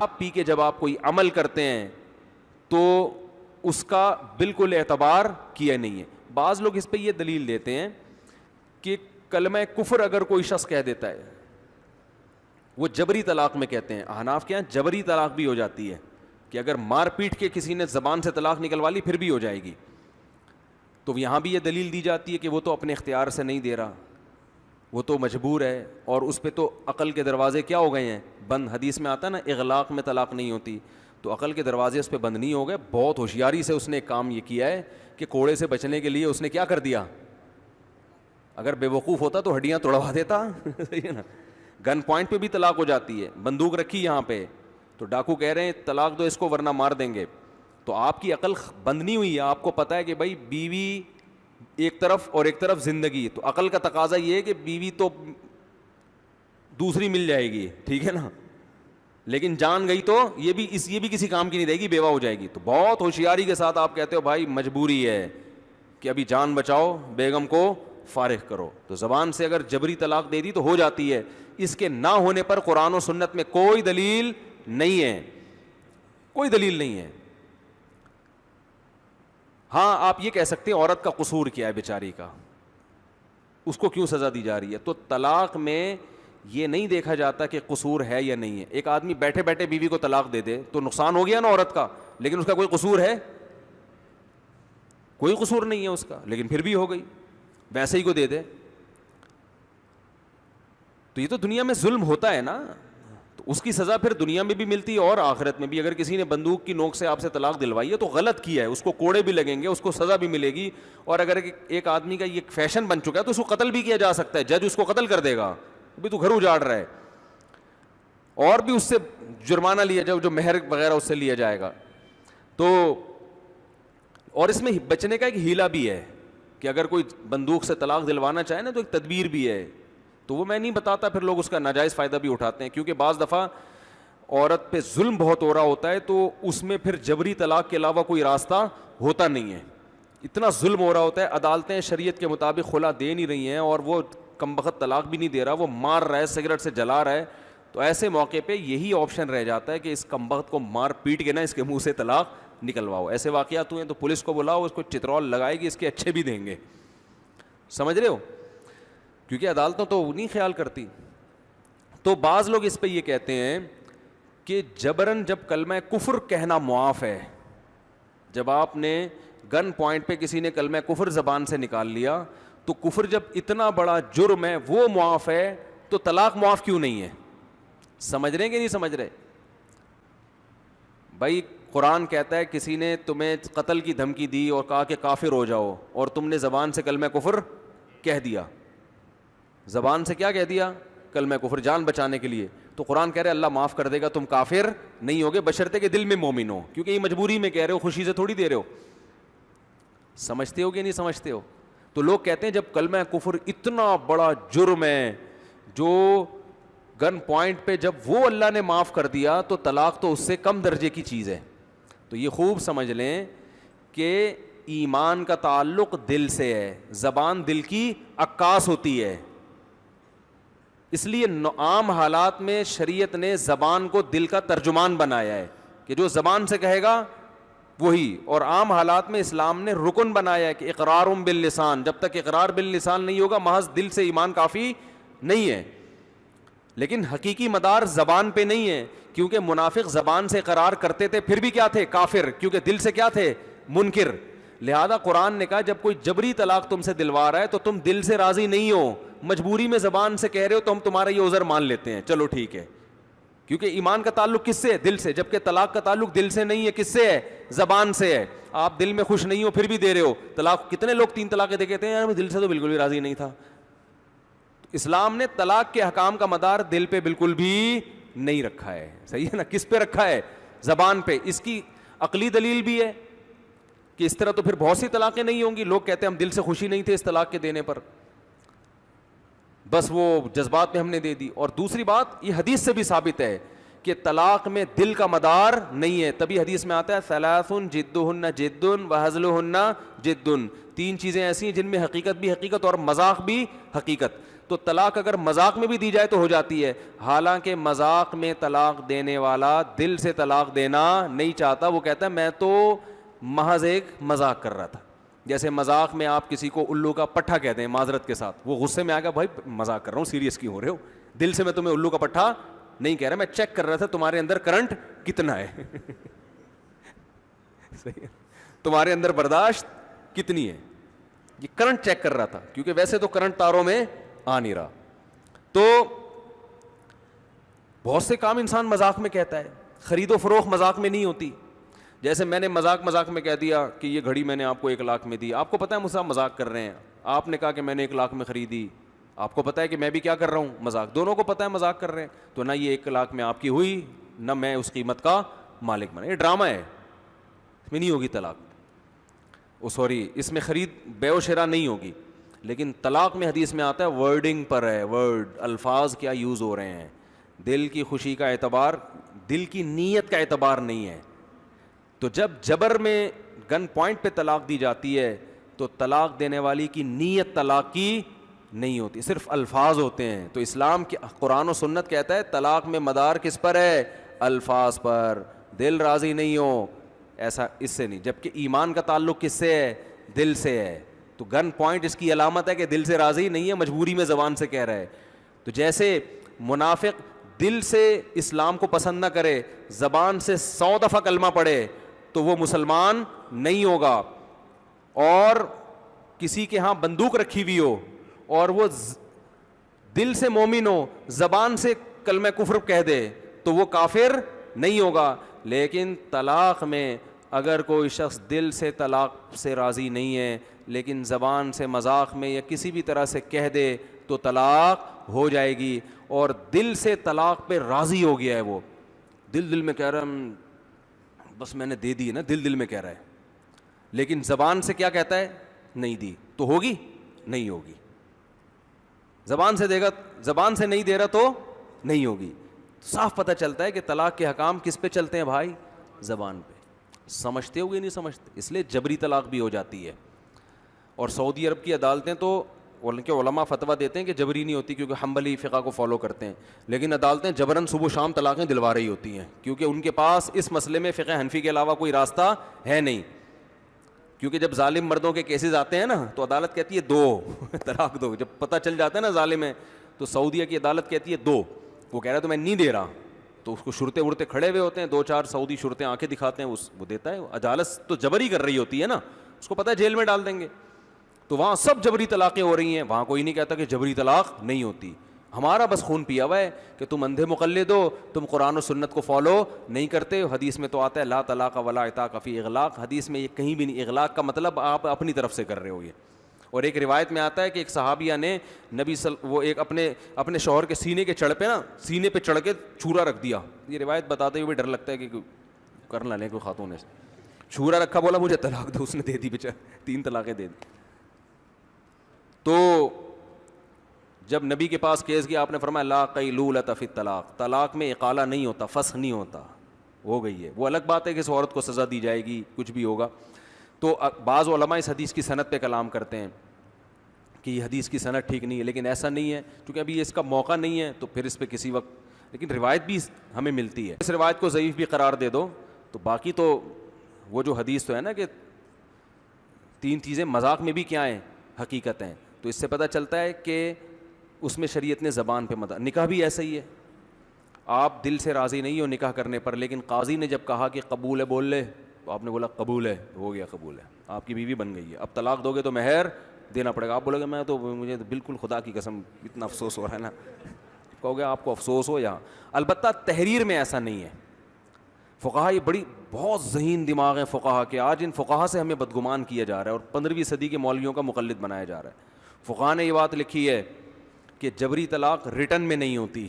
آپ پی کے جب آپ کوئی عمل کرتے ہیں تو اس کا بالکل اعتبار کیا نہیں ہے. بعض لوگ اس پہ یہ دلیل دیتے ہیں کہ کلمہ کفر اگر کوئی شخص کہہ دیتا ہے, وہ جبری طلاق میں کہتے ہیں, احناف کے یہاں جبری طلاق بھی ہو جاتی ہے کہ اگر مار پیٹ کے کسی نے زبان سے طلاق نکلوا لی پھر بھی ہو جائے گی. تو یہاں بھی یہ دلیل دی جاتی ہے کہ وہ تو اپنے اختیار سے نہیں دے رہا, وہ تو مجبور ہے, اور اس پہ تو عقل کے دروازے کیا ہو گئے ہیں, بند. حدیث میں آتا ہے نا اغلاق میں طلاق نہیں ہوتی, تو عقل کے دروازے اس پہ بند نہیں ہو گئے. بہت ہوشیاری سے اس نے ایک کام یہ کیا ہے کہ کوڑے سے بچنے کے لیے اس نے کیا کر دیا, اگر بے وقوف ہوتا تو ہڈیاں توڑوا دیتا. صحیح ہے نا. گن پوائنٹ پہ بھی طلاق ہو جاتی ہے, بندوق رکھی یہاں پہ, تو ڈاکو کہہ رہے ہیں طلاق دو اس کو ورنہ مار دیں گے. تو آپ کی عقل بند نہیں ہوئی ہے, آپ کو پتہ ہے کہ بھائی بیوی ایک طرف اور ایک طرف زندگی, تو عقل کا تقاضا یہ ہے کہ بیوی تو دوسری مل جائے گی, ٹھیک ہے نا, لیکن جان گئی تو یہ بھی کسی کام کی نہیں رہے گی, بیوہ ہو جائے گی. تو بہت ہوشیاری کے ساتھ آپ کہتے ہو بھائی مجبوری ہے کہ ابھی جان بچاؤ, بیگم کو فارغ کرو. تو زبان سے اگر جبری طلاق دے دی تو ہو جاتی ہے. اس کے نہ ہونے پر قرآن و سنت میں کوئی دلیل نہیں ہے, کوئی دلیل نہیں ہے. ہاں آپ یہ کہہ سکتے ہیں عورت کا قصور کیا ہے بیچاری کا, اس کو کیوں سزا دی جا رہی ہے. تو طلاق میں یہ نہیں دیکھا جاتا کہ قصور ہے یا نہیں ہے. ایک آدمی بیٹھے بیٹھے بیوی کو طلاق دے دے تو نقصان ہو گیا نا عورت کا, لیکن اس کا کوئی قصور ہے, کوئی قصور نہیں ہے اس کا, لیکن پھر بھی ہو گئی, ویسے ہی کو دے دے. تو یہ تو دنیا میں ظلم ہوتا ہے نا, تو اس کی سزا پھر دنیا میں بھی ملتی ہے اور آخرت میں بھی. اگر کسی نے بندوق کی نوک سے آپ سے طلاق دلوائی ہے تو غلط کیا ہے, اس کو کوڑے بھی لگیں گے, اس کو سزا بھی ملے گی. اور اگر ایک آدمی کا یہ فیشن بن چکا ہے تو اس کو قتل بھی کیا جا سکتا ہے, جج اس کو قتل کر دے گا, ابھی تو گھر اجاڑ رہا ہے, اور بھی اس سے جرمانہ لیا جائے, جو مہر وغیرہ اس سے لیا جائے گا. تو اور اس میں بچنے کا ایک ہیلا بھی ہے کہ اگر کوئی بندوق سے طلاق دلوانا چاہے نا تو ایک تدبیر بھی ہے, تو وہ میں نہیں بتاتا, پھر لوگ اس کا ناجائز فائدہ بھی اٹھاتے ہیں. کیونکہ بعض دفعہ عورت پہ ظلم بہت ہو رہا ہوتا ہے تو اس میں پھر جبری طلاق کے علاوہ کوئی راستہ ہوتا نہیں ہے, اتنا ظلم ہو رہا ہوتا ہے. عدالتیں شریعت کے مطابق خلا دے نہیں رہی ہیں اور وہ کمبخت طلاق بھی نہیں دے رہا, وہ مار رہا ہے, سگریٹ سے جلا رہا ہے. تو ایسے موقع پہ یہی آپشن رہ جاتا ہے کہ اس کمبخت کو مار پیٹ کے نا اس کے منہ سے طلاق نکلواؤ. ایسے واقعات ہوئے ہیں تو پولیس کو بلاؤ, اس کو چترول لگائے گی, اس کے اچھے بھی دیں گے. سمجھ رہے ہو, کیونکہ عدالتوں تو نہیں خیال کرتی. تو بعض لوگ اس پہ یہ کہتے ہیں کہ جبرن جب کلمہ کفر کہنا معاف ہے, جب آپ نے گن پوائنٹ پہ کسی نے کلمہ کفر زبان سے نکال لیا تو کفر جب اتنا بڑا جرم ہے وہ معاف ہے, تو طلاق معاف کیوں نہیں ہے؟ سمجھ رہے ہیں کہ نہیں سمجھ رہے بھائی؟ قرآن کہتا ہے کسی نے تمہیں قتل کی دھمکی دی اور کہا کہ کافر ہو جاؤ, اور تم نے زبان سے کلمہ کفر کہہ دیا, زبان سے کیا کہہ دیا؟ کلمہ کفر, جان بچانے کے لیے. تو قرآن کہہ رہے اللہ معاف کر دے گا, تم کافر نہیں ہوگے بشرطے کہ دل میں مومن ہو, کیونکہ یہ مجبوری میں کہہ رہے ہو, خوشی سے تھوڑی دے رہے ہو. سمجھتے ہو کہ نہیں سمجھتے ہو؟ تو لوگ کہتے ہیں جب کلمہ کفر اتنا بڑا جرم ہے جو گن پوائنٹ پہ جب وہ اللہ نے معاف کر دیا تو طلاق تو اس سے کم درجے کی چیز ہے. تو یہ خوب سمجھ لیں کہ ایمان کا تعلق دل سے ہے, زبان دل کی عکاس ہوتی ہے. اس لیے عام حالات میں شریعت نے زبان کو دل کا ترجمان بنایا ہے کہ جو زبان سے کہے گا وہی, اور عام حالات میں اسلام نے رکن بنایا ہے کہ اقرار باللسان, جب تک اقرار باللسان نہیں ہوگا محض دل سے ایمان کافی نہیں ہے. لیکن حقیقی مدار زبان پہ نہیں ہے, کیونکہ منافق زبان سے اقرار کرتے تھے پھر بھی کیا تھے؟ کافر, کیونکہ دل سے کیا تھے؟ منکر. لہذا قرآن نے کہا جب کوئی جبری طلاق تم سے دلوا رہا ہے تو تم دل سے راضی نہیں ہو, مجبوری میں زبان سے کہہ رہے ہو تو ہم تمہارا یہ عذر مان لیتے ہیں, چلو ٹھیک ہے. کیونکہ ایمان کا تعلق کس سے ہے؟ دل سے, جبکہ طلاق کا تعلق دل سے نہیں ہے, کس سے ہے؟ زبان سے ہے. آپ دل میں خوش نہیں ہو پھر بھی دے رہے ہو طلاق. کتنے لوگ 3 طلاقیں دے کہتے ہیں یار میں دل سے تو بالکل بھی راضی نہیں تھا. اسلام نے طلاق کے احکام کا مدار دل پہ بالکل بھی نہیں رکھا ہے, صحیح ہے نا؟ کس پہ رکھا ہے؟ زبان پہ. اس کی عقلی دلیل بھی ہے کہ اس طرح تو پھر بہت سی طلاقیں نہیں ہوں گی. لوگ کہتے ہیں ہم دل سے خوشی نہیں تھے اس طلاق کے دینے پر, بس وہ جذبات میں ہم نے دے دی. اور دوسری بات یہ حدیث سے بھی ثابت ہے کہ طلاق میں دل کا مدار نہیں ہے. تبھی حدیث میں آتا ہے ثلاث جدہن جد وہزلہن جد, 3 چیزیں ایسی ہیں جن میں حقیقت بھی حقیقت اور مذاق بھی حقیقت. تو طلاق اگر مذاق میں بھی دی جائے تو ہو جاتی ہے, حالانکہ مذاق میں طلاق دینے والا دل سے طلاق دینا نہیں چاہتا, وہ کہتا ہے میں تو محض ایک مذاق کر رہا تھا. جیسے مذاق میں آپ کسی کو الو کا پٹھا کہتے ہیں معذرت کے ساتھ, وہ غصے میں آ گیا بھائی مذاق کر رہا ہوں, سیریس کیوں ہو رہے ہو, دل سے میں تمہیں الو کا پٹھا نہیں کہہ رہا, میں چیک کر رہا تھا تمہارے اندر کرنٹ کتنا ہے تمہارے اندر برداشت کتنی ہے, یہ کرنٹ چیک کر رہا تھا, کیونکہ ویسے تو کرنٹ تاروں میں آ نہیں رہا. تو بہت سے کام انسان مذاق میں کہتا ہے, خرید و فروخت مذاق میں نہیں ہوتی. جیسے میں نے مذاق میں کہہ دیا کہ یہ گھڑی میں نے آپ کو 1 لاکھ میں دی, آپ کو پتہ ہے مجھ سے آپ مذاق کر رہے ہیں, آپ نے کہا کہ میں نے 1 لاکھ میں خریدی, آپ کو پتہ ہے کہ میں بھی کیا کر رہا ہوں مذاق, دونوں کو پتہ ہے مذاق کر رہے ہیں, تو نہ یہ 1 لاکھ میں آپ کی ہوئی نہ میں اس قیمت کا مالک بنا, یہ ڈرامہ ہے, اس میں نہیں ہوگی طلاق, سوری اس میں خرید بے و شراء نہیں ہوگی. لیکن طلاق میں حدیث میں آتا ہے ورڈنگ پر ہے, ورڈ الفاظ کیا یوز ہو رہے ہیں, دل کی خوشی کا اعتبار, دل کی نیت کا اعتبار نہیں ہے. تو جب جبر میں گن پوائنٹ پہ طلاق دی جاتی ہے تو طلاق دینے والی کی نیت طلاق کی نہیں ہوتی, صرف الفاظ ہوتے ہیں. تو اسلام کی قرآن و سنت کہتا ہے طلاق میں مدار کس پر ہے, الفاظ پر, دل راضی نہیں ہو ایسا اس سے نہیں. جبکہ ایمان کا تعلق کس سے ہے, دل سے ہے. تو گن پوائنٹ اس کی علامت ہے کہ دل سے راضی نہیں ہے, مجبوری میں زبان سے کہہ رہا ہے. تو جیسے منافق دل سے اسلام کو پسند نہ کرے, زبان سے 100 دفعہ کلمہ پڑھے تو وہ مسلمان نہیں ہوگا. اور کسی کے ہاں بندوق رکھی ہوئی ہو اور وہ دل سے مومن ہو, زبان سے کلمہ کفر کہہ دے تو وہ کافر نہیں ہوگا. لیکن طلاق میں اگر کوئی شخص دل سے طلاق سے راضی نہیں ہے لیکن زبان سے مذاق میں یا کسی بھی طرح سے کہہ دے تو طلاق ہو جائے گی. اور دل سے طلاق پہ راضی ہو گیا ہے, وہ دل میں کہہ رہا ہے بس میں نے دے دی ہے نا, دل میں کہہ رہا ہے, لیکن زبان سے کیا کہتا ہے نہیں دی, تو ہوگی نہیں ہوگی. زبان سے دے گا, زبان سے نہیں دے رہا تو نہیں ہوگی. صاف پتہ چلتا ہے کہ طلاق کے حکام کس پہ چلتے ہیں بھائی, زبان پہ. سمجھتے ہو گے نہیں سمجھتے, اس لیے جبری طلاق بھی ہو جاتی ہے. اور سعودی عرب کی عدالتیں تو ان کے علماء فتویٰ دیتے ہیں کہ جبری نہیں ہوتی کیونکہ حنبلی فقہ کو فالو کرتے ہیں, لیکن عدالتیں جبراً صبح شام طلاقیں دلوا رہی ہوتی ہیں کیونکہ ان کے پاس اس مسئلے میں فقہ حنفی کے علاوہ کوئی راستہ ہے نہیں. کیونکہ جب ظالم مردوں کے کیسز آتے ہیں نا تو عدالت کہتی ہے 2 طلاق دو. جب پتہ چل جاتا ہے نا ظالم ہے تو سعودیہ کی عدالت کہتی ہے 2. وہ کہہ رہا ہے تو میں نہیں دے رہا, تو اس کو شرطے ورتے کھڑے ہوئے ہوتے ہیں, 2-4 سعودی شرطیں آنکھیں دکھاتے ہیں, وہ دیتا ہے. عدالت تو جبری کر رہی ہوتی ہے نا, اس کو پتہ ہے جیل میں ڈال دیں گے. تو وہاں سب جبری طلاقیں ہو رہی ہیں, وہاں کوئی نہیں کہتا کہ جبری طلاق نہیں ہوتی. ہمارا بس خون پیا ہوا ہے کہ تم اندھے مقلد ہو, تم قرآن و سنت کو فالو نہیں کرتے. حدیث میں تو آتا ہے لا طلاق ولا عتاق فی اغلاق, حدیث میں یہ کہیں بھی نہیں, اغلاق کا مطلب آپ اپنی طرف سے کر رہے ہو یہ. اور ایک روایت میں آتا ہے کہ ایک صحابیہ نے وہ ایک اپنے شوہر کے سینے کے چڑھ پہ نا, سینے پہ چڑھ کے چھورا رکھ دیا. یہ روایت بتاتے ہوئے ڈر لگتا ہے کہ کر نہ لیں کوئی خاتون نے چھورا رکھا, بولا مجھے طلاق دو, اس نے دے دی بیچارہ, 3 طلاقیں دے دی. تو جب نبی کے پاس کیس گیا آپ نے فرمایا لا قیلولۃ فی الطلاق, طلاق میں اقالہ نہیں ہوتا, فسخ نہیں ہوتا, ہو گئی ہے. وہ الگ بات ہے کہ اس عورت کو سزا دی جائے گی, کچھ بھی ہوگا. تو بعض علماء اس حدیث کی سند پہ کلام کرتے ہیں کہ یہ حدیث کی سند ٹھیک نہیں ہے, لیکن ایسا نہیں ہے کیونکہ ابھی اس کا موقع نہیں ہے, تو پھر اس پہ کسی وقت, لیکن روایت بھی ہمیں ملتی ہے. اس روایت کو ضعیف بھی قرار دے دو تو باقی تو وہ جو حدیث تو ہے نا کہ 3 چیزیں مذاق میں بھی کیا ہیں, حقیقت ہیں. تو اس سے پتہ چلتا ہے کہ اس میں شریعت نے زبان پہ مدار. نکاح بھی ایسا ہی ہے, آپ دل سے راضی نہیں ہو نکاح کرنے پر, لیکن قاضی نے جب کہا کہ قبول ہے بول لے, تو آپ نے بولا قبول ہے, ہو گیا قبول ہے, آپ کی بیوی بن گئی ہے. اب طلاق دو گے تو مہر دینا پڑے گا. آپ بولو گے میں تو مجھے بالکل خدا کی قسم اتنا افسوس ہو رہا ہے نا, کہو گے آپ کو افسوس ہو یہاں. البتہ تحریر میں ایسا نہیں ہے. فقہا یہ بہت ذہین دماغ ہیں فقہا کے, آج ان فقہا سے ہمیں بدگمان کیا جا رہا ہے اور 15ویں صدی کے مولویوں کا مقلد بنایا جا رہا ہے. فقہا نے یہ بات لکھی ہے کہ جبری طلاق ریٹن میں نہیں ہوتی.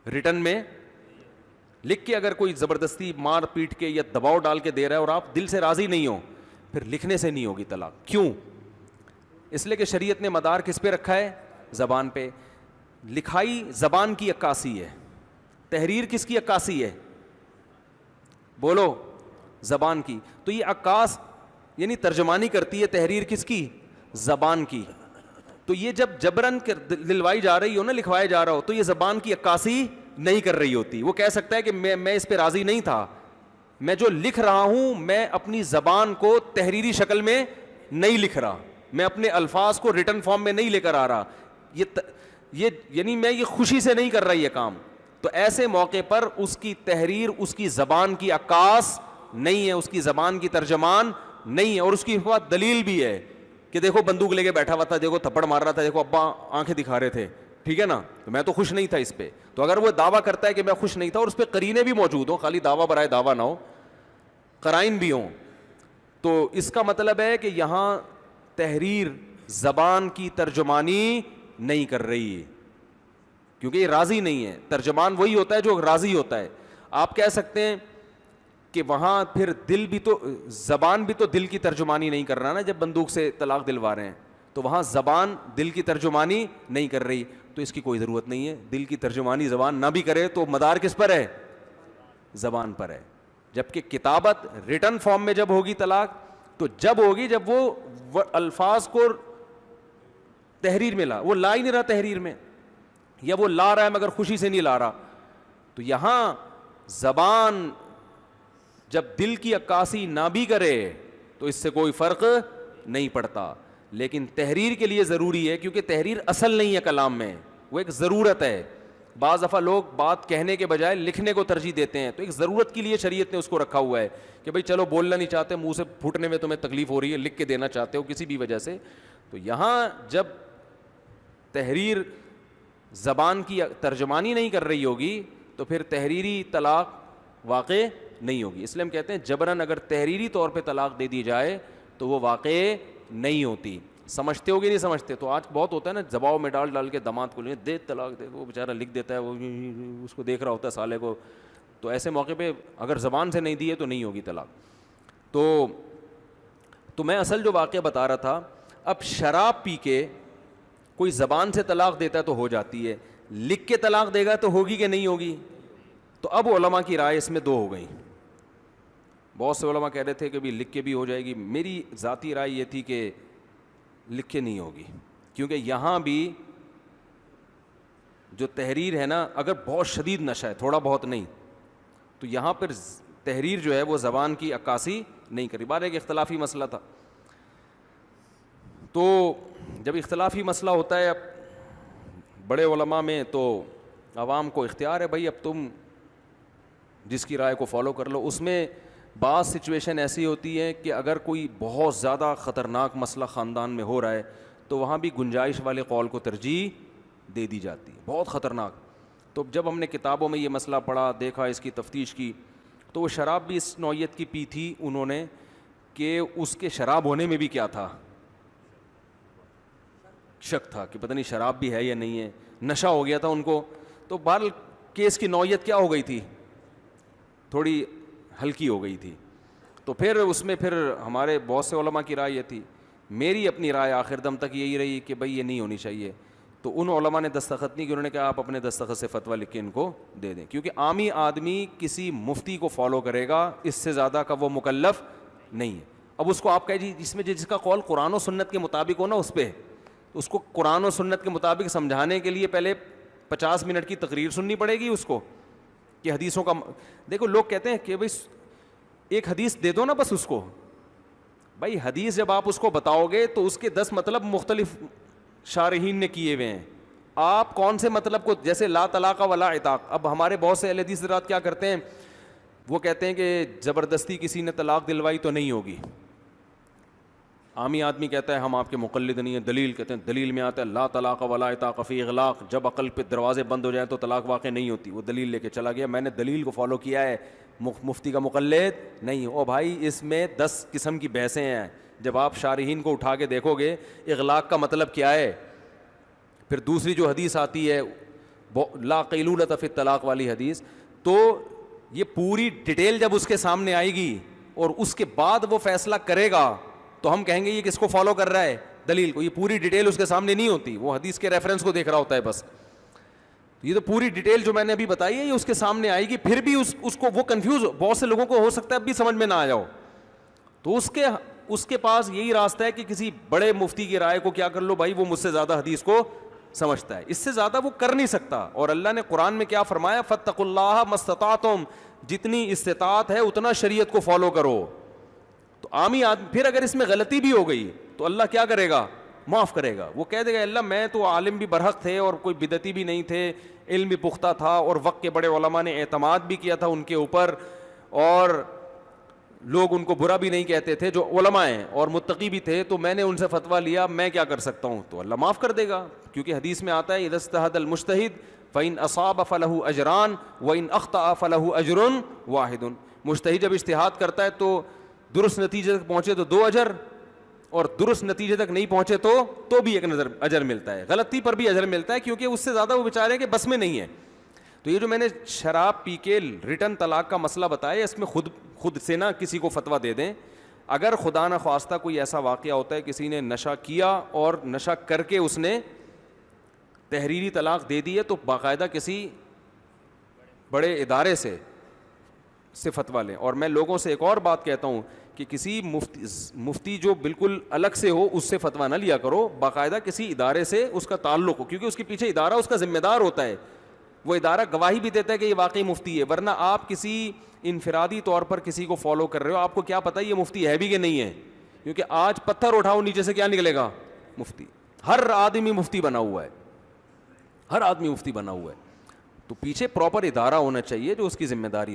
ریٹن میں لکھ کے اگر کوئی زبردستی مار پیٹ کے یا دباؤ ڈال کے دے رہا ہے اور آپ دل سے راضی نہیں ہو, پھر لکھنے سے نہیں ہوگی طلاق. کیوں؟ اس لیے کہ شریعت نے مدار کس پہ رکھا ہے, زبان پہ. لکھائی زبان کی عکاسی ہے, تحریر کس کی عکاسی ہے, بولو, زبان کی. تو یہ عکاس یعنی ترجمانی کرتی ہے, تحریر کس کی, زبان کی. تو یہ جب جبرن دلوائی جا رہی ہو نا, لکھوایا جا رہا ہو, تو یہ زبان کی عکاسی نہیں کر رہی ہوتی. وہ کہہ سکتا ہے کہ میں اس پہ راضی نہیں تھا, میں جو لکھ رہا ہوں میں اپنی زبان کو تحریری شکل میں نہیں لکھ رہا, میں اپنے الفاظ کو ریٹن فارم میں نہیں لے کر آ رہا, یہ یعنی میں یہ خوشی سے نہیں کر رہا یہ کام. تو ایسے موقع پر اس کی تحریر اس کی زبان کی عکاس نہیں ہے, اس کی زبان کی ترجمان نہیں ہے. اور اس کی بات دلیل بھی ہے کہ دیکھو بندوق لے کے بیٹھا ہوا تھا, دیکھو تھپڑ مار رہا تھا, دیکھو ابا آنکھیں دکھا رہے تھے, ٹھیک ہے نا, تو میں تو خوش نہیں تھا اس پہ. تو اگر وہ دعویٰ کرتا ہے کہ میں خوش نہیں تھا اور اس پہ قرینے بھی موجود ہوں, خالی دعویٰ برائے دعویٰ نہ ہو, قرائن بھی ہوں, تو اس کا مطلب ہے کہ یہاں تحریر زبان کی ترجمانی نہیں کر رہی, کیونکہ یہ راضی نہیں ہے. ترجمان وہی ہوتا ہے جو راضی ہوتا ہے. آپ کہہ سکتے ہیں کہ وہاں پھر دل بھی تو, زبان بھی تو دل کی ترجمانی نہیں کر رہا نا, جب بندوق سے طلاق دلوا رہے ہیں, تو وہاں زبان دل کی ترجمانی نہیں کر رہی, تو اس کی کوئی ضرورت نہیں ہے. دل کی ترجمانی زبان نہ بھی کرے تو مدار کس پر ہے, زبان پر ہے. جبکہ کتابت ریٹن فارم میں جب ہوگی طلاق, تو جب ہوگی جب وہ الفاظ کو تحریر میں وہ لا ہی نہیں رہا تحریر میں, یا وہ لا رہا ہے مگر خوشی سے نہیں لا رہا. تو یہاں زبان جب دل کی عکاسی نہ بھی کرے تو اس سے کوئی فرق نہیں پڑتا, لیکن تحریر کے لیے ضروری ہے, کیونکہ تحریر اصل نہیں ہے کلام میں, وہ ایک ضرورت ہے. بعض دفعہ لوگ بات کہنے کے بجائے لکھنے کو ترجیح دیتے ہیں, تو ایک ضرورت کے لیے شریعت نے اس کو رکھا ہوا ہے کہ بھائی چلو بولنا نہیں چاہتے, منہ سے پھوٹنے میں تمہیں تکلیف ہو رہی ہے, لکھ کے دینا چاہتے ہو کسی بھی وجہ سے. تو یہاں جب تحریر زبان کی ترجمانی نہیں کر رہی ہوگی تو پھر تحریری طلاق واقع نہیں ہوگی. اس لیے ہم کہتے ہیں جبراً اگر تحریری طور پہ طلاق دے دی جائے تو وہ واقع نہیں ہوتی. سمجھتے ہو گے نہیں سمجھتے؟ تو آج بہت ہوتا ہے نا, دباؤ میں ڈال کے داماد کو دے طلاق دے, وہ بیچارہ لکھ دیتا ہے, وہ اس کو دیکھ رہا ہوتا ہے سالے کو. تو ایسے موقع پہ اگر زبان سے نہیں دی ہے تو نہیں ہوگی طلاق. تو میں اصل جو واقعہ بتا رہا تھا, اب شراب پی کے کوئی زبان سے طلاق دیتا ہے تو ہو جاتی ہے, لکھ کے طلاق دے گا تو ہوگی کہ نہیں ہوگی. تو اب علماء کی رائے اس میں دو ہو گئی. بہت سے علماء کہہ رہے تھے کہ بھی لکھ کے بھی ہو جائے گی. میری ذاتی رائے یہ تھی کہ لکھ کے نہیں ہوگی, کیونکہ یہاں بھی جو تحریر ہے نا, اگر بہت شدید نشہ ہے, تھوڑا بہت نہیں, تو یہاں پر تحریر جو ہے وہ زبان کی عکاسی نہیں کری. بار ایک اختلافی مسئلہ تھا, تو جب اختلافی مسئلہ ہوتا ہے اب بڑے علماء میں, تو عوام کو اختیار ہے بھائی, اب تم جس کی رائے کو فالو کر لو. اس میں بعض سچویشن ایسی ہوتی ہے کہ اگر کوئی بہت زیادہ خطرناک مسئلہ خاندان میں ہو رہا ہے تو وہاں بھی گنجائش والے قول کو ترجیح دے دی جاتی ہے, بہت خطرناک. تو جب ہم نے کتابوں میں یہ مسئلہ پڑھا, دیکھا, اس کی تفتیش کی, تو وہ شراب بھی اس نوعیت کی پی تھی انہوں نے کہ اس کے شراب ہونے میں بھی کیا تھا, شک تھا کہ پتہ نہیں شراب بھی ہے یا نہیں ہے, نشہ ہو گیا تھا ان کو. تو بہرحال کیس کی نوعیت کیا ہو گئی تھی, تھوڑی ہلکی ہو گئی تھی. تو پھر اس میں پھر ہمارے بہت سے علماء کی رائے یہ تھی, میری اپنی رائے آخر دم تک یہی رہی کہ بھائی یہ نہیں ہونی چاہیے. تو ان علماء نے دستخط نہیں کی, انہوں نے کہا آپ اپنے دستخط سے فتویٰ لکھ کے ان کو دے دیں, کیونکہ عامی آدمی کسی مفتی کو فالو کرے گا, اس سے زیادہ کا وہ مکلف نہیں ہے. اب اس کو آپ کہہ جس کا قول قرآن و سنت کے مطابق ہو نا, اس پہ اس کو قرآن و سنت کے مطابق سمجھانے کے لیے پہلے 50 منٹ کی تقریر سننی پڑے گی اس کو, کہ حدیثوں کا. دیکھو لوگ کہتے ہیں کہ بھائی ایک حدیث دے دو نا بس اس کو. بھائی حدیث جب آپ اس کو بتاؤ گے تو اس کے 10 مطلب مختلف شارحین نے کیے ہوئے ہیں. آپ کون سے مطلب کو, جیسے لا طلاق ولا عتاق, اب ہمارے بہت سے اہل حدیث حضرات کیا کرتے ہیں, وہ کہتے ہیں کہ زبردستی کسی نے طلاق دلوائی تو نہیں ہوگی. عامی آدمی کہتا ہے ہم آپ کے مقلد نہیں ہیں, دلیل کہتے ہیں دلیل میں آتا ہے لا طلاق ولا عتاق فی اغلاق, جب عقل پہ دروازے بند ہو جائیں تو طلاق واقع نہیں ہوتی. وہ دلیل لے کے چلا گیا, میں نے دلیل کو فالو کیا ہے, مفتی کا مقلد نہیں. او بھائی اس میں 10 قسم کی بحثیں ہیں. جب آپ شارحین کو اٹھا کے دیکھو گے اغلاق کا مطلب کیا ہے, پھر دوسری جو حدیث آتی ہے لا قیلولۃ فی الطلاق والی حدیث, تو یہ پوری ڈیٹیل جب اس کے سامنے آئے گی اور اس کے بعد وہ فیصلہ کرے گا تو ہم کہیں گے یہ کس کو فالو کر رہا ہے, دلیل کو. یہ پوری ڈیٹیل اس کے سامنے نہیں ہوتی, وہ حدیث کے ریفرنس کو دیکھ رہا ہوتا ہے بس. یہ تو پوری ڈیٹیل جو میں نے ابھی بتائی ہے یہ اس کے سامنے آئے گی, پھر بھی اس کو وہ کنفیوز, بہت سے لوگوں کو ہو سکتا ہے اب بھی سمجھ میں نہ آیا ہو, تو اس کے اس کے پاس یہی راستہ ہے کہ کسی بڑے مفتی کی رائے کو کیا کر لو بھائی, وہ مجھ سے زیادہ حدیث کو سمجھتا ہے, اس سے زیادہ وہ کر نہیں سکتا. اور اللہ نے قرآن میں کیا فرمایا, فاتقوا اللہ ما استطعتم, جتنی استطاعت ہے اتنا شریعت کو فالو کرو. تو عامی آدمی پھر اگر اس میں غلطی بھی ہو گئی تو اللہ کیا کرے گا, معاف کرے گا. وہ کہہ دے گا اللہ میں تو عالم بھی برحق تھے اور کوئی بدعتی بھی نہیں تھے, علم بھی پختہ تھا, اور وقت کے بڑے علماء نے اعتماد بھی کیا تھا ان کے اوپر, اور لوگ ان کو برا بھی نہیں کہتے تھے جو علماء ہیں, اور متقی بھی تھے, تو میں نے ان سے فتویٰ لیا, میں کیا کر سکتا ہوں. تو اللہ معاف کر دے گا, کیونکہ حدیث میں آتا ہے اذا اجتہد المجتہد فإن أصاب فله أجران وإن أخطأ فله أجر واحد. مجتہد جب اجتہاد کرتا ہے تو درست نتیجے تک پہنچے تو 2 اجر, اور درست نتیجے تک نہیں پہنچے تو بھی ایک اجر ملتا ہے, غلطی پر بھی اجر ملتا ہے, کیونکہ اس سے زیادہ وہ بیچارے کے بس میں نہیں ہے. تو یہ جو میں نے شراب پی کے ریٹن طلاق کا مسئلہ بتایا, اس میں خود سے نہ کسی کو فتویٰ دے دیں. اگر خدا نہ خواستہ کوئی ایسا واقعہ ہوتا ہے کسی نے نشہ کیا اور نشہ کر کے اس نے تحریری طلاق دے دی ہے, تو باقاعدہ کسی بڑے ادارے سے فتویٰ لیں. اور میں لوگوں سے ایک اور بات کہتا ہوں کہ کسی مفتی جو بالکل الگ سے ہو اس سے فتویٰ نہ لیا کرو, باقاعدہ کسی ادارے سے اس کا تعلق ہو, کیونکہ اس کے پیچھے ادارہ اس کا ذمہ دار ہوتا ہے, وہ ادارہ گواہی بھی دیتا ہے کہ یہ واقعی مفتی ہے. ورنہ آپ کسی انفرادی طور پر کسی کو فالو کر رہے ہو, آپ کو کیا پتہ یہ مفتی ہے بھی کہ نہیں ہے, کیونکہ آج پتھر اٹھاؤ نیچے سے کیا نکلے گا, مفتی. ہر آدمی مفتی بنا ہوا ہے, ہر آدمی مفتی بنا ہوا ہے. تو پیچھے پراپر ادارہ ہونا چاہیے جو اس کی ذمہ داری